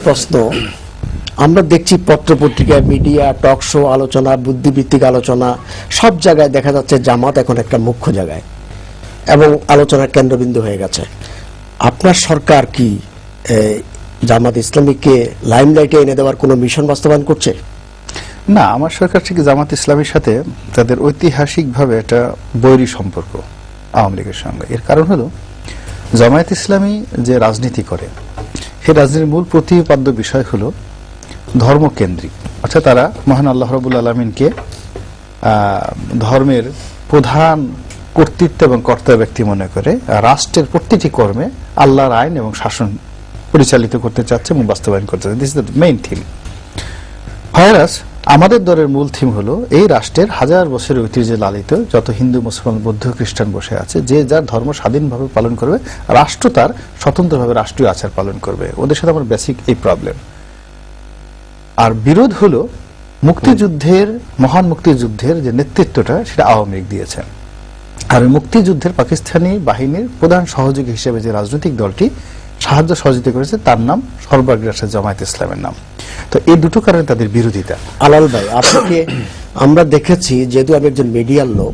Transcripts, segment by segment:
প্রশ্ন, আমরা দেখছি পত্রপত্রিকা, মিডিয়া, টক শো, আলোচনা, বুদ্ধিভিত্তিক আলোচনা, সব জায়গায় দেখা যাচ্ছে জামাত এখন একটা মুখ্য জায়গায় এবং আলোচনার কেন্দ্রবিন্দু হয়ে গেছে। আপনার সরকার কি জামাত ইসলামীকে লাইমলাইটে এনে দেওয়ার কোনো মিশন বাস্তবায়ন করছে? না, আমার সরকার ঠিক জামাত ইসলামীর সাথে তাদের ঐতিহাসিকভাবে একটা বৈরী সম্পর্ক আওয়ামী লীগের সঙ্গে। এর কারণ হলো জামায়াত ইসলামী যে রাজনীতি করে, সেই রাজনীতির মূল প্রতিপাদ্য বিষয় হলো ধর্মকেন্দ্রিক। অর্থাৎ তারা মহান আল্লাহ রাব্বুল আলামিনকে ধর্মের প্রধান কর্তৃত্ব এবং কর্তা ব্যক্তি মনে করে রাষ্ট্রের প্রতিটি কর্মে আল্লাহর আইন এবং শাসন পরিচালিত করতে চাচ্ছে এবং বাস্তবায়ন করতে চাচ্ছে। This is the main theme. Virus আমাদের দলের মূল থিম হলো এই রাষ্ট্রের হাজার বছরের ঐতিহ্যে লালিত যত হিন্দু, মুসলমান, বৌদ্ধ, খ্রিস্টান বসে আছে, যে যার ধর্ম স্বাধীনভাবে পালন করবে, রাষ্ট্র তার স্বতন্ত্রভাবে রাষ্ট্রীয় আচার পালন করবে। ওদের সাথে আমার বেসিক এই প্রবলেম। আর বিরোধ হলো মুক্তিযুদ্ধের, মহান মুক্তিযুদ্ধের যে নেতৃত্বটা সেটা আওয়ামী লীগ দিয়েছে। আর ওই মুক্তিযুদ্ধের পাকিস্তানি বাহিনীর প্রধান সহযোগী হিসেবে যে রাজনৈতিক দলটি সাহায্য সহযোগিতা করেছে তার নাম সর্বাগ্রাসী জামায়াত ইসলামের নাম। তো এই দুটো কারণে তাদের বিরোধিতা। আলাল ভাই, আপনাকে আমরা দেখেছি, যেহেতু আমি একজন মিডিয়ার লোক,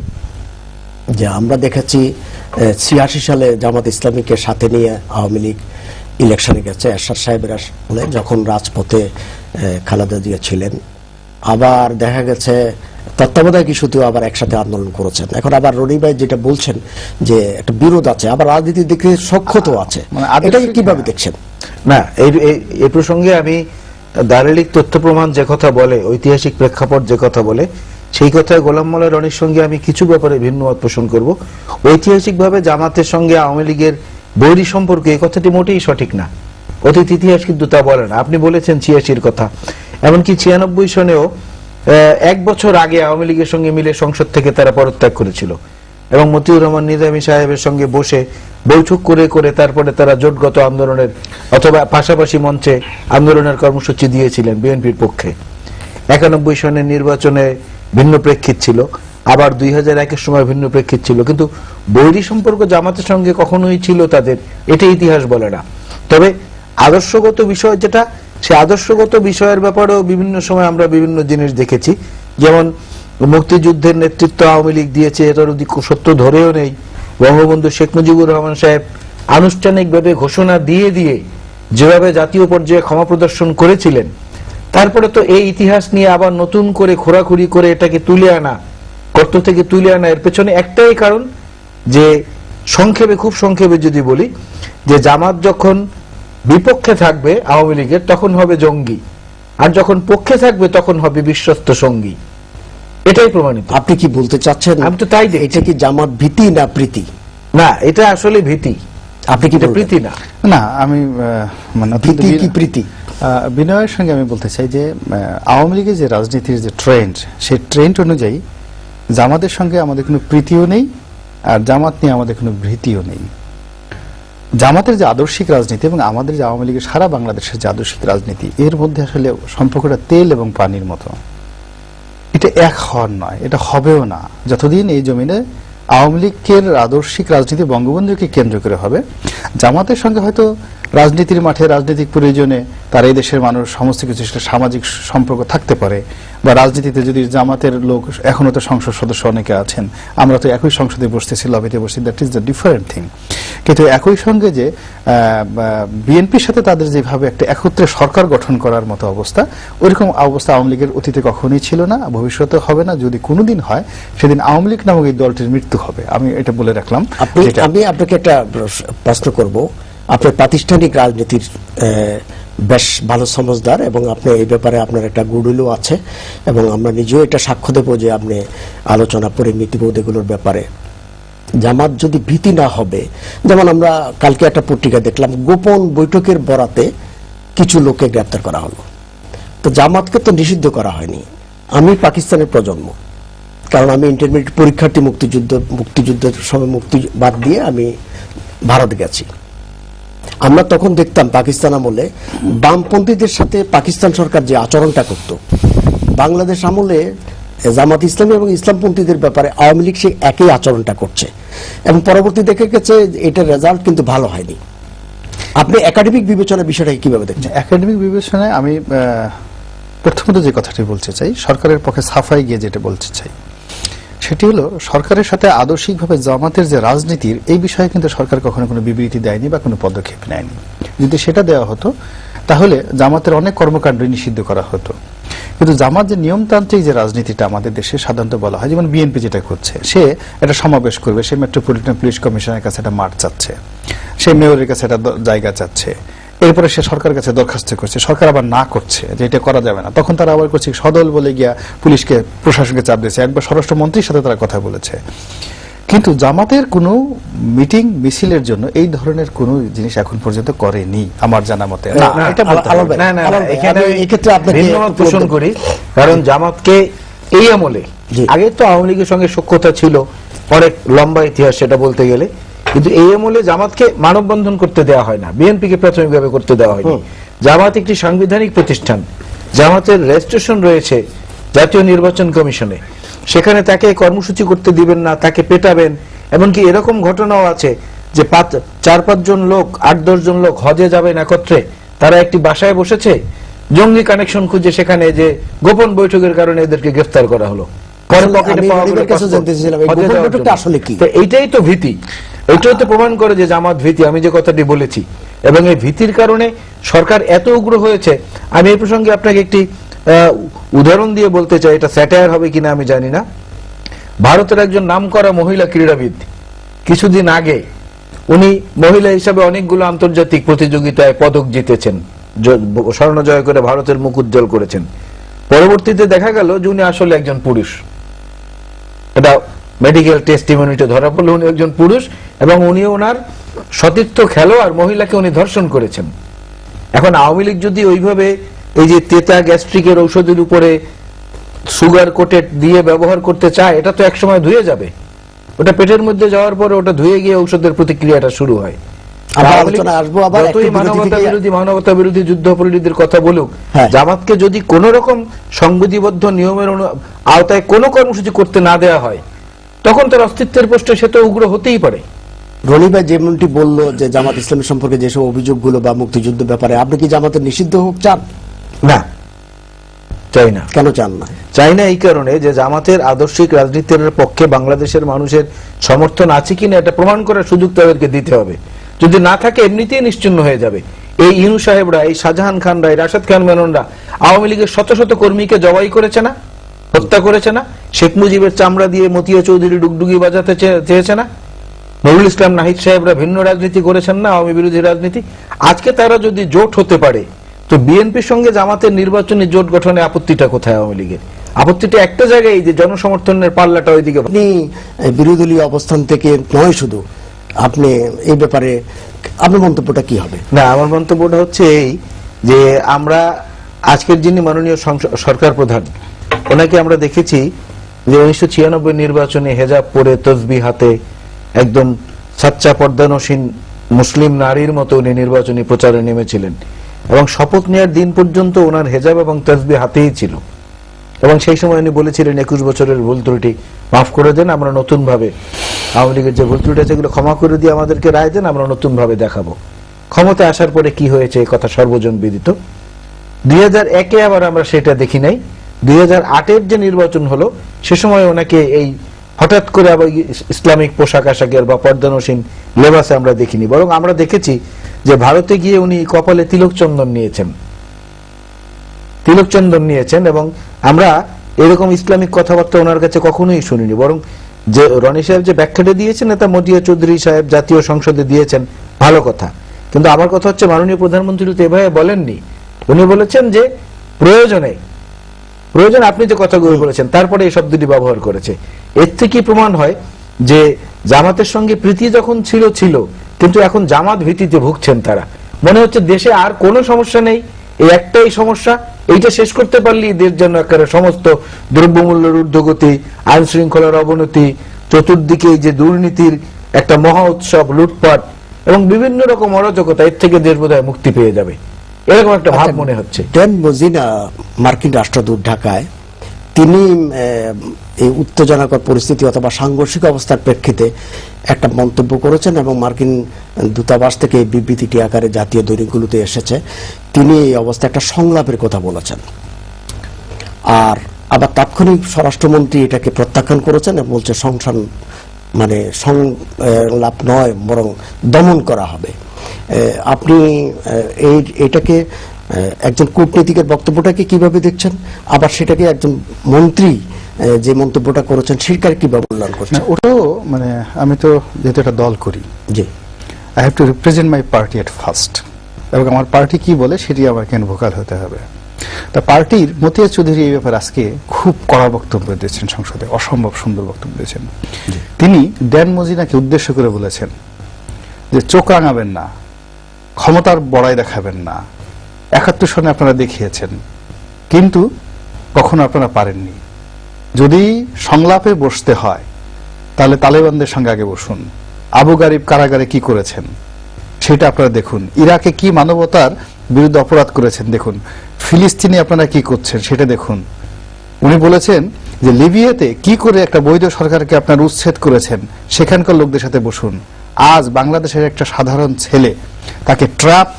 যে আমরা দেখেছি 86 সালে জামাত ইসলামীকে সাথে নিয়ে আওয়ামী লীগ ইলেকশনে গেছে এরশাদ সাহেবের আমলে, যখন রাজপথে খালেদা জিয়া ছিলেন। আবার দেখা গেছে তত্ত্বাবধায়ক ইস্যুতেও আবার একসাথে আন্দোলন করেছেন। এখন আবার রনি ভাই যেটা বলছেন যে একটা বিরোধ আছে, আবার রাজনীতির দিকে সক্ষতাও আছে, এটাকে কিভাবে দেখছেন? না, এই প্রসঙ্গে আমি দালিলিক তথ্য প্রমাণ যে কথা বলে, ঐতিহাসিক প্রেক্ষাপট যে কথা বলে, সেই কথায় গোলাম মোল্লা রনির সঙ্গে আমি কিছু ব্যাপারে ভিন্ন মত পোষণ করব। ঐতিহাসিকভাবে জামাতের সঙ্গে আওয়ামী লীগের বৈরী সম্পর্ক, এই কথাটি মোটেই সঠিক না। অতীত ইতিহাস কিন্তু তা বলে না। আপনি বলেছেন 86-র কথা, এমনকি 96 সনেও 1 বছর আগে আওয়ামী লীগের সঙ্গে মিলে সংসদ থেকে তারা পদত্যাগ করেছিল এবং মতিউর রহমান নিজামী সাহেবের সঙ্গে বসে বৈঠক করে করে তারপরে তারা জোটগত আন্দোলনের অথবা পাশাপাশি মঞ্চে আন্দোলনের কর্মসূচি দিয়েছিলেন বিএনপির পক্ষে। 91 সনের নির্বাচনে ভিন্ন প্রেক্ষিত ছিল, আবার 2001-এর সময় ভিন্ন প্রেক্ষিত ছিল, কিন্তু বৈরী সম্পর্ক জামাতের সঙ্গে কখনোই ছিল তাদের, এটা ইতিহাস বলে না। তবে আদর্শগত বিষয় যেটা, সে আদর্শগত বিষয়ের ব্যাপারেও বিভিন্ন সময় আমরা বিভিন্ন জিনিস দেখেছি। যেমন মুক্তিযুদ্ধের নেতৃত্ব আওয়ামী লীগ দিয়েছে, এটার সত্য ধরেও নেই। বঙ্গবন্ধু শেখ মুজিবুর রহমান সাহেব আনুষ্ঠানিকভাবে ঘোষণা দিয়ে দিয়ে যেভাবে জাতীয় পর্যায়ে ক্ষমা প্রদর্শন করেছিলেন, তারপরে তো এই ইতিহাস নিয়ে আবার নতুন করে খোরাখুরি করে এটাকে তুলে আনা, গর্ত থেকে তুলে আনা, এর পেছনে একটাই কারণ যে সংক্ষেপে, খুব সংক্ষেপে যদি বলি, যে জামাত যখন বিপক্ষে থাকবে আওয়ামী লীগের তখন হবে জঙ্গি, আর যখন পক্ষে থাকবে তখন হবে বিশ্বস্ত সঙ্গী। এটাই প্রমাণিত। আপনি কি বলতে চাচ্ছেন? আমি তো তাই দেখি। এটা কি জামাত ভীতি না প্রীতি? না, এটা আসলে ভীতি। আপনি কি প্রীতি না? না, আমি মানে ভীতি কি প্রীতি? বিনয়ের সঙ্গে আমি বলতে চাই যে আওয়ামী লীগের যে রাজনীতির যে ট্রেন্ড, সেই ট্রেন্ড অনুযায়ী জামাতের সঙ্গে আমাদের কোনো প্রীতিও নেই, আর জামাত নিয়ে আমাদের কোনো ভীতিও নেই। জামাতের যে আদর্শিক রাজনীতি এবং আমাদের যে আওয়ামী লীগের সারা বাংলাদেশের যে আদর্শিক রাজনীতি, এর মধ্যে আসলে সম্পর্কটা তেল এবং পানির মতো। এটা এক হওয়ার নয়, এটা হবেও না যতদিন এই জমিনে আওয়ামী লীগের আদর্শিক রাজনীতি বঙ্গবন্ধুকে কেন্দ্র করে হবে। জামাতের সঙ্গে হয়তো রাজনীতির মাঠে রাজনৈতিক প্রয়োজনে তার এই দেশের মানুষ সমস্ত কিছু সামাজিক সম্পর্ক থাকতে পারে, বা রাজনীতিতে যদি জামাতের লোক, এখনো তো সংসদ সদস্য অনেকে আছেন, আমরা তো একই সংসদে বসতেছি, লবিতে বসছি, that is the different thing. কিন্তু একই সঙ্গে যে বিএনপির সাথে তাদের যেভাবে একটা একত্রে সরকার গঠন করার মতো অবস্থা, ওইরকম অবস্থা আওয়ামী লীগের অতীতে কখনোই ছিল না, ভবিষ্যতে হবে না। যদি কোনোদিন হয়, সেদিন আওয়ামী লীগ নামক এই দলটির মৃত্যু হবে, আমি এটা বলে রাখলাম। আমি আপনাকে একটা প্রশ্ন করব। আপনার প্রাতিষ্ঠানিক রাজনীতির বেশ ভালো সমজদার, এবং আপনি এই ব্যাপারে আপনার একটা গুডউইলও আছে, এবং আমরা নিজেও এটা সাক্ষ্য দেব যে আপনি আলোচনা পরিনীতিবোধ এগুলোর ব্যাপারে। জামাত যদি ভীতি না হবে, যেমন আমরা কালকে একটা পত্রিকা দেখলাম, গোপন বৈঠকের বরাতে কিছু লোককে গ্রেপ্তার করা হলো। তো জামাতকে তো নিষিদ্ধ করা হয়নি। আমি পাকিস্তানের প্রজন্ম, কারণ আমি ইন্টারমিডিয়েট পরীক্ষার্থী, মুক্তিযুদ্ধের সময় মুক্তি বাদ দিয়ে আমি ভারত গেছি। আমরা তখন দেখতাম পাকিস্তান আমলে বামপন্থীদের সাথে পাকিস্তান সরকার যে আচরণটা করত, বাংলাদেশ আমলে জামাত ইসলামী এবং ইসলামপন্থীদের ব্যাপারে আওয়ামী লীগ সেই একই আচরণটা করছে, এবং পরবর্তী দেখে গেছে এটার রেজাল্ট কিন্তু ভালো হয়নি। আপনি একাডেমিক বিবেচনা বিষয়টাকে কিভাবে দেখছেন? একাডেমিক বিবেচনায় আমি প্রথমত যে কথাটি বলতে চাই, সরকারের পক্ষে সাফাই গিয়ে যেটা বলতে চাই সেটি হলো, সরকারের সাথে আদর্শিকভাবে জামাতের যে রাজনীতির এই বিষয়ে কিন্তু সরকার কখনো কোনো বিবৃতি দেয়নি বা কোনো পদক্ষেপ নেয়নি। যদি সেটা দেওয়া হতো তাহলে জামাতের অনেক কর্মকাণ্ড নিষিদ্ধ করা হতো। কিন্তু জামাত যে নিয়মতান্ত্রিক যে রাজনীতিটা আমাদের দেশে সাধারণত বলা হয়, যেমন বিএনপি যেটা করছে, সে একটা সমাবেশ করবে, সে মেট্রোপলিটন পুলিশ কমিশনের কাছে একটা মাঠ চাচ্ছে, সে মেয়রের কাছে একটা জায়গা চাচ্ছে, এরপরে সে সরকারের কাছে দরখাস্ত করছে, সরকার আবার না করছে যে এটা করা যাবে না, তখন তারা আবার করছে সদল বলে গিয়া পুলিশকে প্রশাসনকে চাপ দিয়েছে, একবার স্বরাষ্ট্রমন্ত্রীর সাথে তারা কথা বলেছে। কিন্তু জামাতের কোনো মিটিং মিছিলের জন্য এই ধরনের কোনো জিনিস এখন পর্যন্ত করেনি আমার জানা মতে। না, এটা বলতে হবে। আলাল ভাই, না, না, আলাল ভাই, এখানে আমি এক্ষেত্রে আপনাকে ভিন্ন মত পোষণ করি, কারণ জামাতকে এই আমলে, জি। আগে তো আওয়ামী লীগের সঙ্গে সখ্যতা ছিল, অনেক লম্বা ইতিহাস সেটা বলতে গেলে, কিন্তু এই আমলে জামাতকে মানববন্ধন করতে দেওয়া হয় না, বিএনপিকে প্রাথমিকভাবে করতে দেওয়া হয়নি। জামাত একটি সাংবিধানিক প্রতিষ্ঠান, জামাতের রেজিস্ট্রেশন রয়েছে জাতীয় নির্বাচন কমিশনে, সেখানে তাকে কর্মসূচি করতে দিবেন না, তাকে পেটাবেন। এমনকি এরকম ঘটনাও আছে যে 4-5 জন লোক, 8-10 জন লোক হজে যাবেন একত্রে, তারা একটি বাসায় বসেছে, জঙ্গি কানেকশন খুঁজে সেখানে যে গোপন বৈঠকের কারণে এদেরকে গ্রেফতার করা হলো। পরে আসলে পকেটে আমি পাওয়া গেল রনিবের কাছে পাসপোর্ট। জানতে চাইছিলাম, এই হজে গোপন যাওয়ার বৈঠকটা জন্য। আসলে কি? তো এইটাই তো ভীতি, এটাও তো প্রমাণ করে যে জামাত ভীতি, আমি যে কথাটি বলেছি। এবং এই ভীতির কারণে সরকার এত উগ্র হয়েছে। আমি এই প্রসঙ্গে আপনাকে একটি উদাহরণ দিয়ে বলতে চাই, এটা স্যাটায়ার হবে কিনা আমি জানি না। ভারতের একজন নামকরা মহিলা ক্রীড়াবিদ কিছুদিন আগে উনি মহিলা হিসাবে অনেকগুলো আন্তর্জাতিক প্রতিযোগিতায় পদক জিতেছেন, স্বর্ণ জয় করে ভারতের মুখ উজ্জ্বল করেছেন। পরবর্তীতে দেখা গেল যে উনি আসলে একজন পুরুষ। এটা মেডিকেল টেস্টিমনিতে ধরা পড়লো উনি একজন পুরুষ, এবং উনি ওনার সতীর্থ খেলোয়াড় মহিলাকে উনি ধর্ষণ করেছেন। এখন আওয়ামী লীগ যদি ওইভাবে এই যে তেতা গ্যাস্ট্রিকের ঔষধের উপরে সুগার কোটেড দিয়ে ব্যবহার করতে চায়, এটা তো একসময় ধুয়ে যাবে, ওটা পেটের মধ্যে যাওয়ার পরে ওটা ধুয়ে গিয়ে ঔষধের প্রতিক্রিয়াটা শুরু হয়। আমরা আলোচনা আসবো আবার, যতই মানবতা বিরোধী যুদ্ধাপরাধীদের কথা বলুক, হ্যাঁ। জামাতকে যদি কোন রকম সংবিধিবদ্ধ নিয়মের আওতায় কোনো কর্মসূচি করতে না দেওয়া হয়, তখন তার অস্তিত্বের প্রশ্নে সে তো উগ্র হতেই পারে। রনি ভাই যেমনটি বললো যে জামাত ইসলামী সম্পর্কে যেসব অভিযোগগুলো বা মুক্তিযুদ্ধ ব্যাপারে, আপনি কি জামাতের নিষিদ্ধ হোক চান? না, চাই না। কেন চান না? চাই না এই কারণে যে জামাতের আদর্শিক রাজনীতির পক্ষে বাংলাদেশের মানুষের সমর্থন আছে কিনা এটা প্রমাণ করার সুযোগ তাদেরকে দিতে হবে। যদি না থাকে এমনিতেই নিশ্চিহ্ন হয়ে যাবে। এই ইনু সাহেবরা, এই শাহজাহান খানরা, এই রাশেদ খান মেননরা আওয়ামী লীগের শত শত কর্মীকে জবাই করেছে না, হত্যা করেছে না, শেখ মুজিবের চামড়া দিয়ে মতিয়া চৌধুরী ডুগডুগি বাজাতে চেয়েছে না, নুরুল ইসলাম নাহিদ সাহেবরা ভিন্ন রাজনীতি করেছেন না, আওয়ামী বিরোধী রাজনীতি। আজকে তারা যদি জোট হতে পারে, তো বিএনপির সঙ্গে জামাতের নির্বাচনী জোট গঠনে আপত্তিটা কোথায় আওয়ামী লীগের? আপত্তিটা একটা জায়গায়, যে জনসমর্থনের পাল্লাটা ওইদিকে। আপনি বিরোধী অবস্থান থেকে নয় শুধু, আপনি এই ব্যাপারে আপনার মন্তব্যটা কি হবে? না, আমার মন্তব্যটা হচ্ছে এই যে আমরা আজকের যিনি মাননীয় সরকার প্রধান, ওনাকে আমরা দেখেছি যে 1996 নির্বাচনে হেজাব পরে তসবি হাতে একদম সাচ্চা পর্দানসীন মুসলিম নারীর মতো উনি নির্বাচনী প্রচারে নেমেছিলেন, এবং শপথ নেওয়ার দিন পর্যন্ত ওনার হেজাব এবং তসবি হাতেই ছিল। এবং সেই সময় উনি বলেছিলেন 21 বছরের ভুল ত্রুটি মাফ করে দেন, আমরা নতুন ভাবে আওয়ামী লীগের যে ভুল ত্রুটি আছে এগুলো ক্ষমা করে দিয়ে আমাদেরকে রায় দেন, আমরা নতুন ভাবে দেখাবো। ক্ষমতায় আসার পরে কি হয়েছে এই কথা সর্বজন বিদিত। 2001-এ আবার আমরা সেটা দেখি নাই। 2008-এর যে নির্বাচন হলো সে সময় ওনাকে এই হঠাৎ করে আবার ইসলামিক পোশাক আশাকের বা পর্দানসীন লেবাসে আমরা দেখিনি, বরং আমরা দেখেছি যে ভারতে গিয়ে উনি কপালে তিলক চন্দন নিয়েছেন, এবং আমরা এরকম ইসলামিক কথাবার্তা ওনার কাছে কখনোই শুনিনি। বরং যে রনি সাহেব যে ব্যাখ্যাটা দিয়েছেন, এটা মতিয়া চৌধুরী সাহেব জাতীয় সংসদে দিয়েছেন, ভালো কথা। কিন্তু আমার কথা হচ্ছে মাননীয় প্রধানমন্ত্রী তো এভাবে বলেননি। উনি বলেছেন যে প্রয়োজন আপনি যে কথাগুলো বলেছেন, তারপরে এই শব্দটি ব্যবহার করেছে। এর থেকে প্রমাণ হয় যে জামাতের সঙ্গে প্রীতি যখন ছিল, কিন্তু এখন জামাত ভীতিতে ভুগছেন তারা। মনে হচ্ছে দেশে আর কোনো সমস্যা নেই, এই একটাই সমস্যা, এইটা শেষ করতে পারলেই দেশ যেন একেবারে সমস্ত দ্রব্যমূল্যের ঊর্ধ্বগতি, আইন শৃঙ্খলার অবনতি, চতুর্দিকে যে দুর্নীতির একটা মহা উৎসব, লুটপাট এবং বিভিন্ন রকম অরাজকতা, এর থেকে দেশ বোধহয় মুক্তি পেয়ে যাবে, এরকম একটা ভাব মনে হচ্ছে। ড্যান মোজিনা মার্কিন রাষ্ট্রদূত ঢাকায় তিনি এই উত্তেজনাকর পরিস্থিতি অথবা সাংঘর্ষিক অবস্থার প্রেক্ষিতে একটা মন্তব্য করেছেন এবং মার্কিন দূতাবাস থেকে এই বিবৃতিটি আকারে জাতীয় দৈনিকগুলোতে এসেছে। তিনি এই অবস্থায় একটা সংলাপের কথা বলেছেন, আর আবার তাৎক্ষণিক স্বরাষ্ট্রমন্ত্রী এটাকে প্রত্যাখ্যান করেছেন এবং বলছে মানে সংলাপ নয়, বরং দমন করা হবে। আপনি এটাকে একজন কূটনীতিকের বক্তব্যটাকে কিভাবে দেখছেন, আবার সেটাকে একজন মন্ত্রী যে মন্তব্যটা করেছেন সেটাকে কিভাবে মূল্যায়ন করছেন? ওটাও মানে আমি তো যেহেতু একটা দল করি, জি, I have to represent my party at first, এবং আমার পার্টি কি বলে সেটি আমাকে ভোকাল হতে হবে। তা পার্টির মতিয়া চৌধুরী এই ব্যাপারে আজকে খুব কড়া বক্তব্য দিয়েছেন সংসদে, অসম্ভব সুন্দর বক্তব্য দিয়েছেন। তিনি ড্যান মজিনাকে উদ্দেশ্য করে বলেছেন যে চোখ রাঙাবেন না, ক্ষমতার বড়াই দেখাবেন না, ৭১ সনে আপনারা দেখিয়েছেন, কিন্তু কখনো আপনারা পারেননি। যদি সংলাপে বসতে হয় তাহলে তালেবানদের সঙ্গে আগে বসুন, আবু গারিব কারাগারে কি করেছেন সেটা আপনারা দেখুন, ইরাকে কি মানবতার বিরুদ্ধে অপরাধ করেছেন দেখুন, ফিলিস্তিনে আপনারা কি করছেন সেটা দেখুন। উনি বলেছেন যে লিবিয়াতে কি করে একটা বৈধ সরকারকে আপনারা উচ্ছেদ করেছেন, সেখানকার লোকদের সাথে বসুন। আজ বাংলাদেশের একটা সাধারণ ছেলে তাকে ট্র্যাপ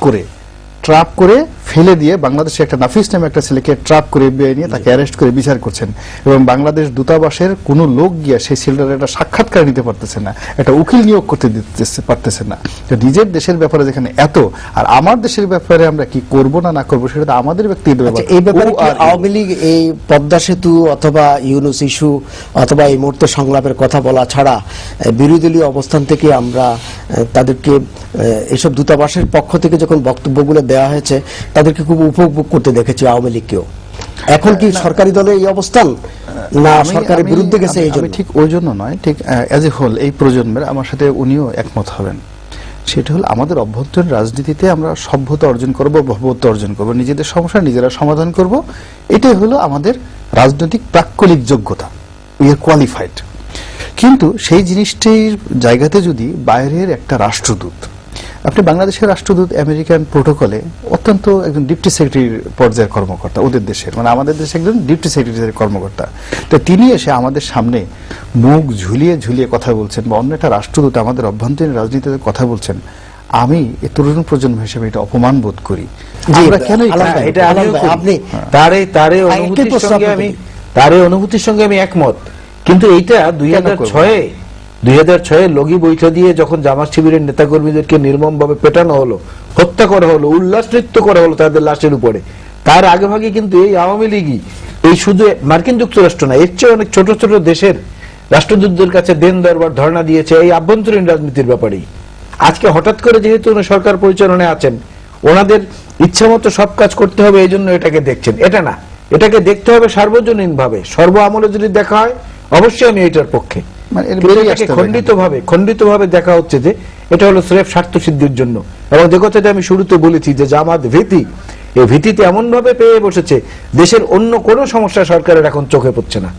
করে ফেলে দিয়ে, বাংলাদেশের একটা নাফিস নামে একটা ছেলেকে ট্র্যাপ করে এফবিআই নিয়ে তাকে অ্যারেস্ট করে বিচার করছেন, এবং বাংলাদেশ দূতাবাসের কোনো লোক গিয়া সেই ছেলেটার একটা সাক্ষাৎকার নিতে পারতেছে না, একটা উকিল নিয়োগ করতে পারতেছে না। তো নিজের দেশের ব্যাপারে যেখানে এত, আর আমার দেশের ব্যাপারে আমরা কি করব না করবো সেটা তো আমাদের ব্যক্তিগত ব্যাপার। এই ব্যাপারে কি আওয়ামী লীগ এই পদ্মা সেতু অথবা ইউনুস ইস্যু অথবা এই মুহূর্তে সংলাপের কথা বলা ছাড়া বিরোধী দলীয় অবস্থান থেকে আমরা তাদেরকে এইসব দূতাবাসের পক্ষ থেকে যখন বক্তব্যগুলো দেওয়া হয়েছে তাদেরকে খুব উপভোগ করতে দেখেছি আওয়ামী লীগকেও। এখন কি সরকারি দলের এই অবস্থান না সরকারের বিরুদ্ধে গেছে? এই জন্য ঠিক ওই জন্য নয়, ঠিক অ্যাজ এ হোল এই প্রজন্মের আমার সাথে উনিও একমত হবেন। সেটা হলো আমাদের অভ্যন্তরীণ রাজনীতিতে আমরা সভ্যতা অর্জন করব, ভব্যতা অর্জন করব, নিজেদের সমস্যা নিজেরা সমাধান করব, এটাই হলো আমাদের রাজনৈতিক প্রাক্কলিক যোগ্যতা, উই আর কোয়ালিফাইড। কিন্তু সেই জিনিসটির জায়গাতে যদি বাইরের একটা রাষ্ট্রদূত, আপনি বাংলাদেশের রাষ্ট্রদূত আমেরিকান প্রোটোকলে অত্যন্ত একজন ডিপটি সেক্রেটারি পর্যায়ের কর্মকর্তা ওদের দেশের, মানে আমাদের দেশে একজন ডিপটি সেক্রেটারি কর্মকর্তা, তো তিনি এসে আমাদের সামনে মুখ ঝুলিয়ে ঝুলিয়ে কথা বলছেন, বা অন্য একটা রাষ্ট্রদূত আমাদের অভ্যন্তরীণ রাজনীতিতে কথা বলছেন, আমি এই তরুণ প্রজন্ম হিসেবে এটা অপমান বোধ করি। আমরা কেন আপনি তার অনুভূতির সঙ্গে আমি একমত, কিন্তু এইটা 2006 লগি বৈঠা দিয়ে যখন জামাত শিবিরের নেতাকর্মীদেরকে নির্মম ভাবে পেটানো হলো, হত্যা করা হলো, উল্লাস নৃত্য করা হলো তাদের লাশের উপরে, তার আগে ভাগে কিন্তু এই আওয়ামী লীগই, এই শুধু মার্কিন যুক্তরাষ্ট্র না, এর চেয়ে অনেক ছোট ছোট দেশের রাষ্ট্রদূতদের কাছে দেন দরবার ধর্ণা দিয়েছে এই আভ্যন্তরীণ রাজনীতির ব্যাপারেই। আজকে হঠাৎ করে যেহেতু উনি সরকার পরিচালনায় আছেন, ওনাদের ইচ্ছা মতো সব কাজ করতে হবে, এই জন্য এটাকে দেখছেন, এটা না, এটাকে দেখতে হবে সার্বজনীন ভাবে, সর্ব আমলে যদি দেখা হয় অবশ্যই আমি এটার পক্ষে। খণ্ডিত ভাবে দেখা হচ্ছে যে এটা হলো স্রেফ স্বার্থ সিদ্ধির জন্য, এবং যে কথাটা আমি শুরুতে বলেছি যে জামাত ভীতি, এই ভীতিতে এমন ভাবে পেয়ে বসেছে দেশের অন্য কোনো সমস্যা সরকারের এখন চোখে পড়ছে না।